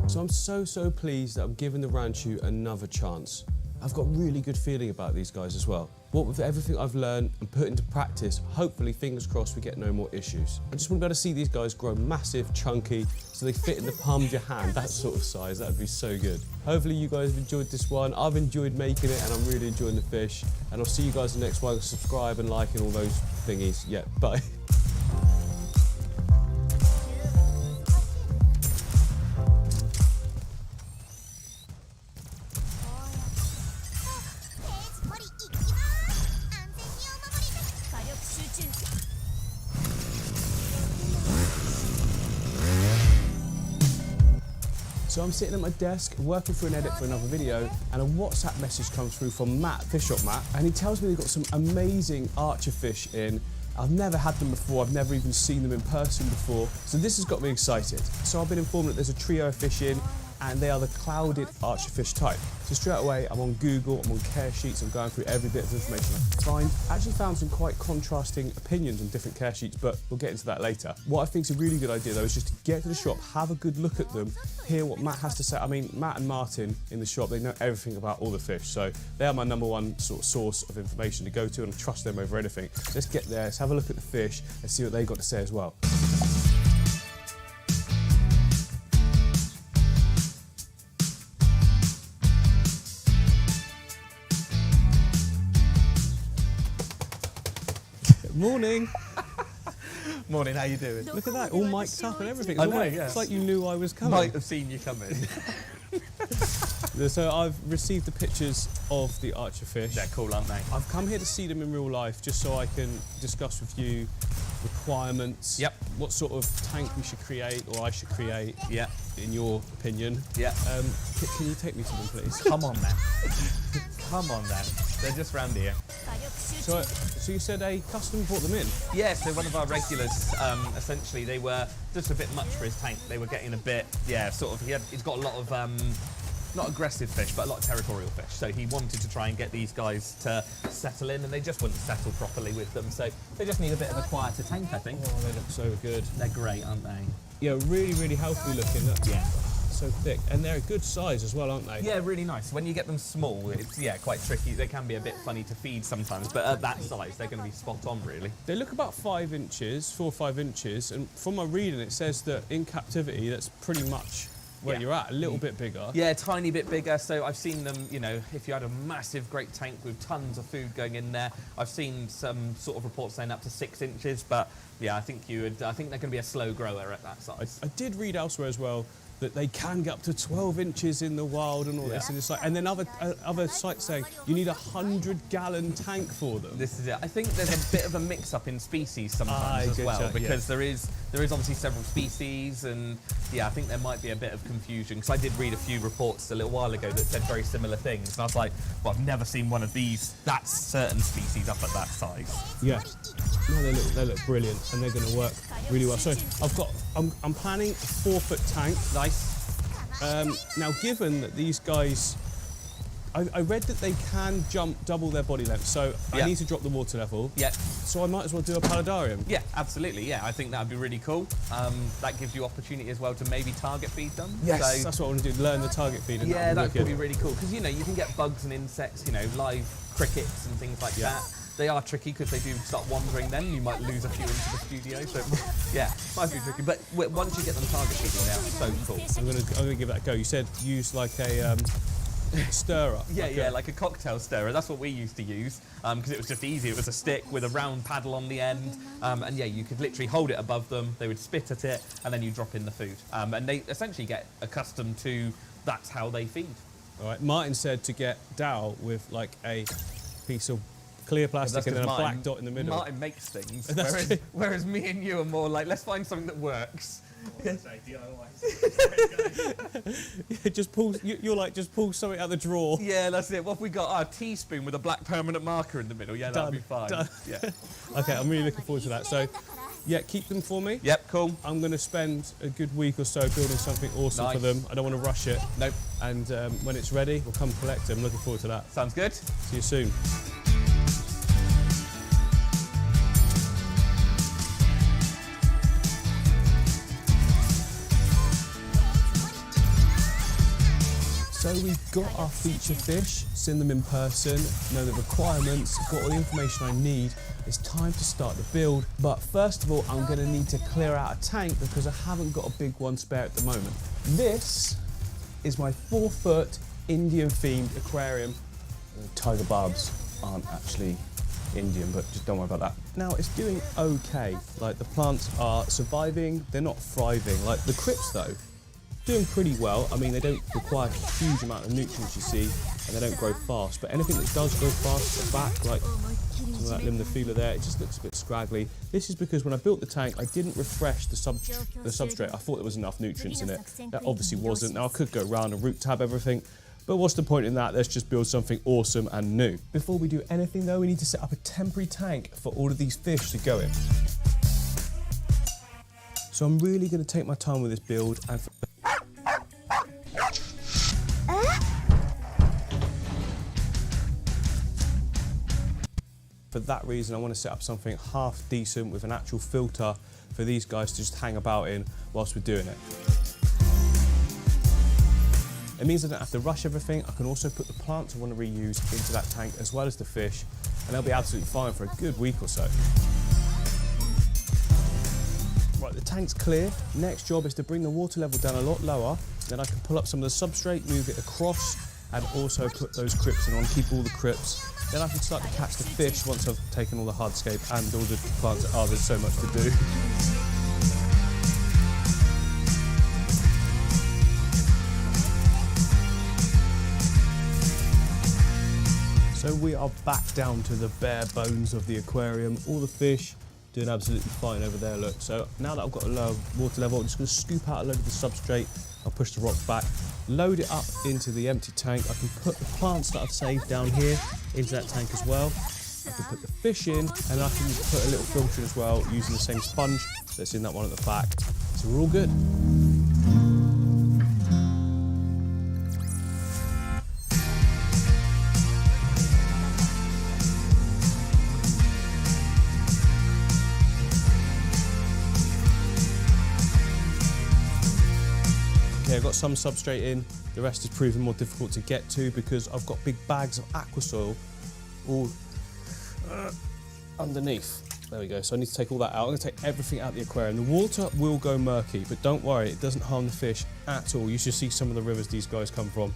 So I'm so pleased that I'm giving the Ranchu another chance. I've got a really good feeling about these guys as well. What with everything I've learned and put into practice, hopefully, fingers crossed, we get no more issues. I just want to be able to see these guys grow massive, chunky, so they fit in the palm of your hand, that sort of size. That would be so good. Hopefully you guys have enjoyed this one. I've enjoyed making it and I'm really enjoying the fish. And I'll see you guys in the next one. Subscribe and like and all those thingies. Yeah, bye. So I'm sitting at my desk working through an edit for another video and a WhatsApp message comes through from Matt, Fish Shop Matt, and he tells me they've got some amazing archer fish in. I've never had them before, I've never even seen them in person before, so this has got me excited. So I've been informed that there's a trio of fish in and they are the clouded archer fish type. So straight away, I'm on Google, I'm on care sheets, I'm going through every bit of information I can find. I actually found some quite contrasting opinions on different care sheets, but we'll get into that later. What I think is a really good idea though is just to get to the shop, have a good look at them, hear what Matt has to say. I mean, Matt and Martin in the shop, they know everything about all the fish, so they are my #1 sort of source of information to go to and I trust them over anything. Let's get there, let's have a look at the fish and see what they've got to say as well. Morning. Morning, how you doing? Look at that, all mic'd up and everything. I know, yeah. It's like you knew I was coming. Might have seen you coming. So I've received the pictures of the archer fish. They're cool, aren't they? I've come here to see them in real life just so I can discuss with you requirements. Yep. What sort of tank we should create or I should create. Yeah. In your opinion. Yeah. Can you take me to them, please? Come on, man. Come on, then. They're just round here. So you said a customer brought them in? Yeah, so one of our regulars, essentially, they were just a bit much for his tank. They were getting a bit, yeah, sort of, he's got a lot of, not aggressive fish, but a lot of territorial fish. So he wanted to try and get these guys to settle in, and they just wouldn't settle properly with them. So they just need a bit of a quieter tank, I think. Oh, they look so good. They're great, aren't they? Yeah, really healthy looking. Yeah. So thick, and they're a good size as well, aren't they? Yeah, really nice. When you get them small, it's quite tricky. They can be a bit funny to feed sometimes, but at that size, they're going to be spot on, really. They look about 5 inches, 4 or 5 inches, and from my reading, it says that in captivity, that's pretty much where you're at, a little bit bigger. Yeah, a tiny bit bigger. So I've seen them, you know, if you had a massive, great tank with tons of food going in there, I've seen some sort of reports saying up to 6 inches, but yeah, I think they're going to be a slow grower at that size. I did read elsewhere as well that they can get up to 12 inches in the wild and all this, and it's like, and then other sites saying you need a 100-gallon tank for them. This is it. I think there's a bit of a mix-up in species sometimes as well, because there is obviously several species, and yeah, I think there might be a bit of confusion, because I did read a few reports a little while ago that said very similar things, and I was like, well, I've never seen one of these, that certain species up at that size. Yeah. No, they look brilliant, and they're going to work really well. So I'm planning a 4-foot tank. Nice. Now, given that these guys, I read that they can jump double their body length, so I need to drop the water level. Yeah. So I might as well do a paludarium. Yeah, absolutely. Yeah, I think that would be really cool. That gives you opportunity as well to maybe target feed them. Yes, so, that's what I want to do. Learn the target feed. And yeah, that could be really cool, because you know you can get bugs and insects, you know, live crickets and things like that. They are tricky because they do start wandering then. You might lose a few into the studio. So, yeah, might be tricky. But once you get them target feeding, they are so cool. I'm gonna give that a go. You said use like a stirrer. Like a cocktail stirrer. That's what we used to use because it was just easy. It was a stick with a round paddle on the end. And yeah, you could literally hold it above them. They would spit at it and then you drop in the food. And they essentially get accustomed to that's how they feed. All right. Martin said to get Dow with like a piece of clear plastic and then a black dot in the middle. Martin makes things, whereas me and you are more like, let's find something that works. Just pull. You're like, just pull something out of the drawer. Yeah, that's it. What have we got? Our teaspoon with a black permanent marker in the middle. Yeah, that'll be fine. Done. Yeah. Okay, I'm really looking forward to that. So, yeah, keep them for me. Yep, cool. I'm going to spend a good week or so building something awesome for them. I don't want to rush it. Nope. And when it's ready, we'll come collect them. Looking forward to that. Sounds good. See you soon. So we've got our feature fish, seen them in person, know the requirements, got all the information I need. It's time to start the build, but first of all, I'm gonna need to clear out a tank because I haven't got a big one spare at the moment. This is my 4-foot Indian themed aquarium. Tiger barbs aren't actually Indian, but just don't worry about that. Now it's doing okay. Like the plants are surviving, they're not thriving. Like the crypts though, doing pretty well. I mean, they don't require a huge amount of nutrients, you see, and they don't grow fast. But anything that does grow fast, the back, like some of that limnophilia there, it just looks a bit scraggly. This is because when I built the tank, I didn't refresh the substrate. I thought there was enough nutrients in it. That obviously wasn't. Now I could go around and root tab everything, but what's the point in that? Let's just build something awesome and new. Before we do anything though, we need to set up a temporary tank for all of these fish to go in. So I'm really going to take my time with this build, and for that reason, I want to set up something half decent with an actual filter for these guys to just hang about in whilst we're doing it. It means I don't have to rush everything. I can also put the plants I want to reuse into that tank as well as the fish, and they'll be absolutely fine for a good week or so. Right, the tank's clear. Next job is to bring the water level down a lot lower. Then I can pull up some of the substrate, move it across, and also put those crypts in. I want to keep all the crypts. Then I can start to catch the fish once I've taken all the hardscape and all the plants. Oh, there's so much to do. So we are back down to the bare bones of the aquarium. All the fish doing absolutely fine over there, look. So now that I've got a low water level, I'm just going to scoop out a load of the substrate. I'll push the rocks back, load it up into the empty tank. I can put the plants that I've saved down here into that tank as well. I can put the fish in, and I can put a little filter in as well using the same sponge that's in that one at the back. So we're all good. Okay, I've got some substrate in, the rest is proving more difficult to get to because I've got big bags of aqua soil all underneath. There we go, so I need to take all that out. I'm going to take everything out of the aquarium. The water will go murky, but don't worry, it doesn't harm the fish at all. You should see some of the rivers these guys come from.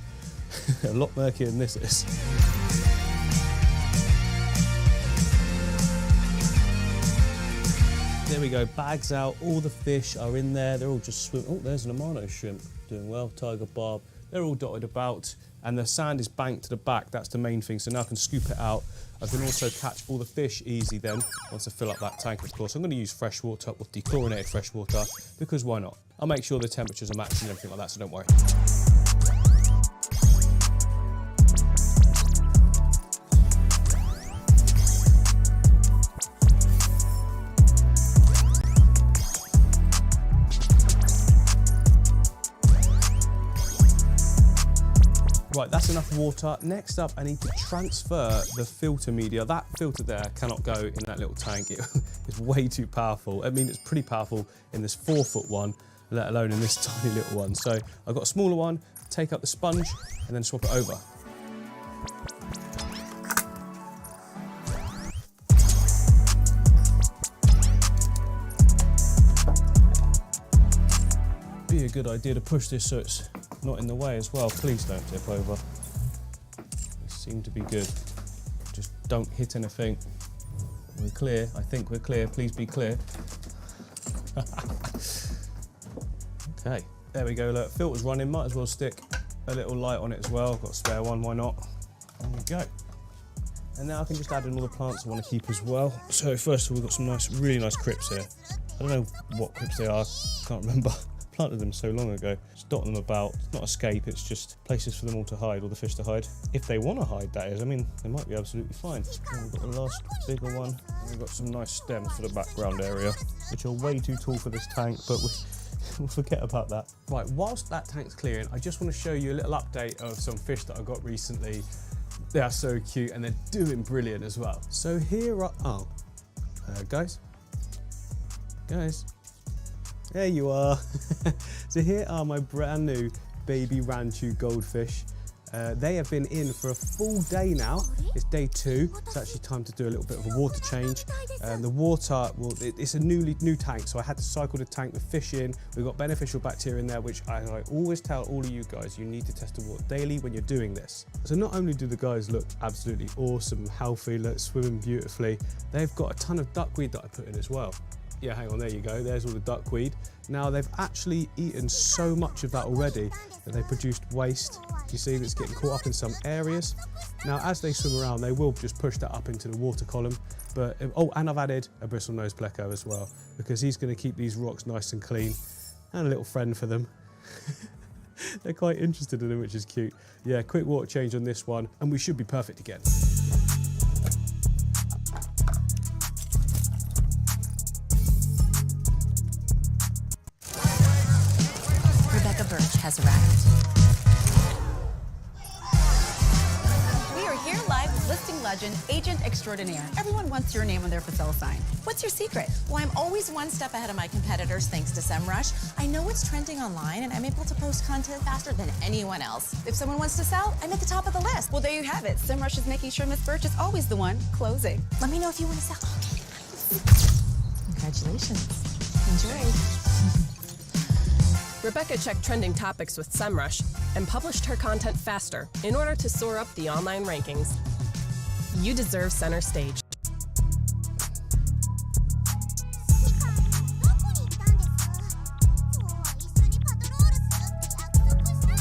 A lot murkier than this is. There we go, bags out, all the fish are in there, they're all just swimming. Oh, there's an Amano shrimp, doing well, tiger barb. They're all dotted about, and the sand is banked to the back, that's the main thing, so now I can scoop it out. I can also catch all the fish easy then, once I fill up that tank, of course. I'm gonna use fresh water, or dechlorinated fresh water, because why not? I'll make sure the temperatures are matching and everything like that, so don't worry. Right, that's enough water. Next up, I need to transfer the filter media. That filter there cannot go in that little tank. It is way too powerful. I mean, it's pretty powerful in this 4-foot one, let alone in this tiny little one. So I've got a smaller one, take out the sponge, and then swap it over. Be a good idea to push this so it's not in the way as well. Please don't tip over. They seem to be good. Just don't hit anything. We're clear. I think we're clear. Please be clear. Okay, there we go. Look, filter's running. Might as well stick a little light on it as well. Got a spare one, why not? There we go. And now I can just add in all the plants I want to keep as well. So first of all, we've got some nice, really nice crypts here. I don't know what crypts they are. Can't remember. Planted them so long ago. Just dot them about. It's not escape, it's just places for them all to hide, or the fish to hide. If they want to hide, that is. I mean, they might be absolutely fine. And we've got the last bigger one. And we've got some nice stems for the background area, which are way too tall for this tank, but we'll forget about that. Right, whilst that tank's clearing, I just want to show you a little update of some fish that I got recently. They are so cute and they're doing brilliant as well. So here are, guys, there you are. So here are my brand new baby Ranchu goldfish. They have been in for a full day now. It's day 2. It's actually time to do a little bit of a water change. The water, well, it's a new tank, so I had to cycle the tank with fish in. We've got beneficial bacteria in there, which I always tell all of you guys, you need to test the water daily when you're doing this. So not only do the guys look absolutely awesome, healthy, look swimming beautifully, they've got a ton of duckweed that I put in as well. Yeah, hang on, there you go, there's all the duckweed. Now they've actually eaten so much of that already that they produced waste. You see that's getting caught up in some areas. Now as they swim around, they will just push that up into the water column. But, oh, and I've added a bristlenose pleco as well, because he's gonna keep these rocks nice and clean, and a little friend for them. They're quite interested in him, which is cute. Yeah, quick water change on this one, and we should be perfect again. Has arrived. We are here live with listing legend, agent extraordinaire. Everyone wants your name on their for sale sign. What's your secret? Well, I'm always one step ahead of my competitors thanks to SEMrush. I know what's trending online and I'm able to post content faster than anyone else. If someone wants to sell, I'm at the top of the list. Well, there you have it. SEMrush is making sure Miss Birch is always the one closing. Let me know if you want to sell. Congratulations. Enjoy. Rebecca checked trending topics with SEMrush and published her content faster in order to soar up the online rankings. You deserve center stage.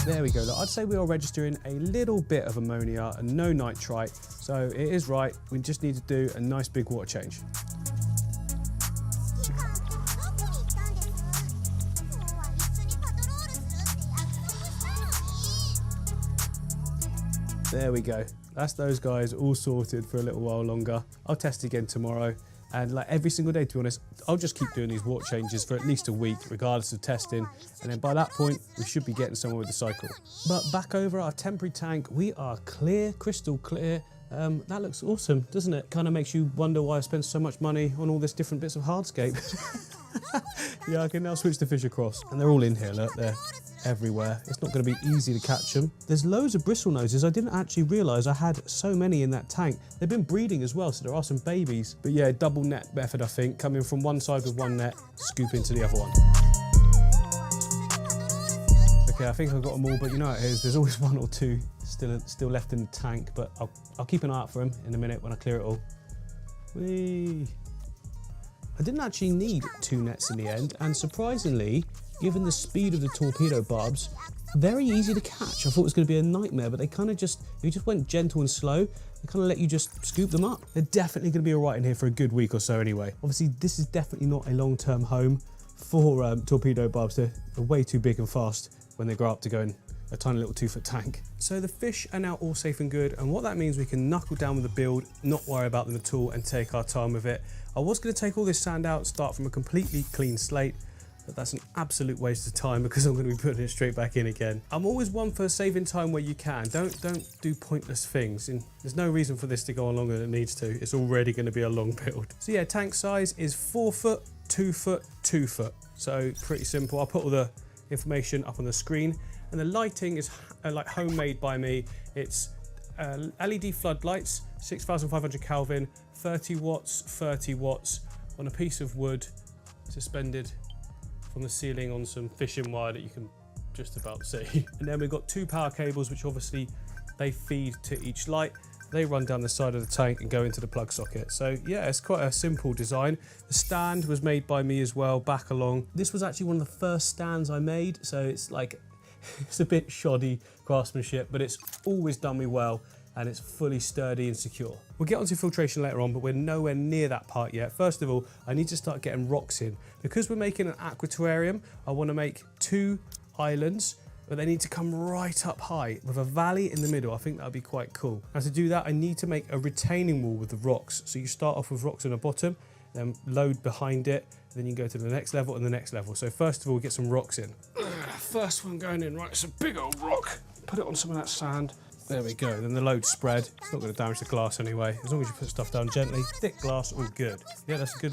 There we go. Look, I'd say we are registering a little bit of ammonia and no nitrite, so it is right. We just need to do a nice big water change. There we go. That's those guys all sorted for a little while longer. I'll test again tomorrow. And like every single day, to be honest, I'll just keep doing these water changes for at least a week, regardless of testing. And then by that point, we should be getting somewhere with the cycle. But back over our temporary tank, we are clear, crystal clear. That looks awesome, doesn't it? Kind of makes you wonder why I spend so much money on all this different bits of hardscape. Yeah, I can now switch the fish across. And they're all in here, look, they're everywhere. It's not going to be easy to catch them. There's loads of bristlenoses. I didn't actually realise I had so many in that tank. They've been breeding as well, so there are some babies. But yeah, double net method, I think. Coming from one side with one net, scoop into the other one. Okay, I think I've got them all, but you know how it is. There's always one or two still left in the tank, but I'll keep an eye out for them in a minute when I clear it all. Whee! I didn't actually need 2 nets in the end, and surprisingly, given the speed of the torpedo barbs, very easy to catch. I thought it was going to be a nightmare, but they kind of just, if you just went gentle and slow, they kind of let you just scoop them up. They're definitely going to be all right in here for a good week or so anyway. Obviously, this is definitely not a long-term home for torpedo barbs. They're way too big and fast when they grow up to go in a tiny little 2-foot tank. So the fish are now all safe and good, and what that means, we can knuckle down with the build, not worry about them at all, and take our time with it. I was going to take all this sand out, start from a completely clean slate, but that's an absolute waste of time because I'm going to be putting it straight back in again. I'm always one for saving time where you can. Don't do pointless things. And there's no reason for this to go on longer than it needs to. It's already going to be a long build. So yeah, tank size is 4 foot, 2 foot, 2 foot. So pretty simple. I'll put all the information up on the screen. And the lighting is like homemade by me. It's LED floodlights, 6,500 Kelvin, 30 watts on a piece of wood suspended from the ceiling on some fishing wire that you can just about see. And then we've got 2 power cables, which obviously they feed to each light. They run down the side of the tank and go into the plug socket. So yeah, it's quite a simple design. The stand was made by me as well, back along. This was actually one of the first stands I made, so it's like, it's a bit shoddy craftsmanship, but it's always done me well, and it's fully sturdy and secure. We'll get onto filtration later on, but we're nowhere near that part yet. First of all, I need to start getting rocks in. Because we're making an aquatorium, I want to make 2 islands, but they need to come right up high with a valley in the middle. I think that would be quite cool. Now to do that, I need to make a retaining wall with the rocks. So you start off with rocks on the bottom, then load behind it, then you can go to the next level and the next level. So first of all, get some rocks in. First one going in, right, it's a big old rock. Put it on some of that sand. There we go, then the load spread. It's not going to damage the glass anyway. As long as you put stuff down gently. Thick glass, all good. Yeah, that's a good